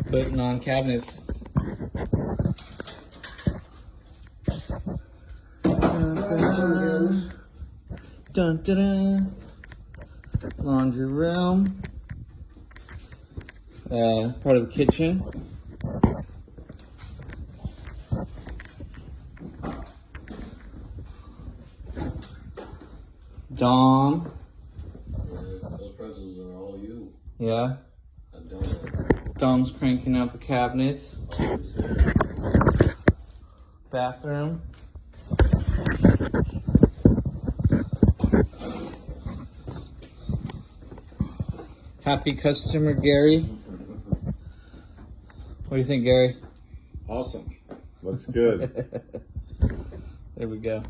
Putting on cabinets. Dun, dun, dun, dun, dun. Laundry room. Part of the kitchen. Dom. Those presents are all you. Yeah. I don't. Dom's cranking out the cabinets. Always there. Bathroom. Happy customer Gary. What do you think, Gary? Awesome. Looks good. There we go.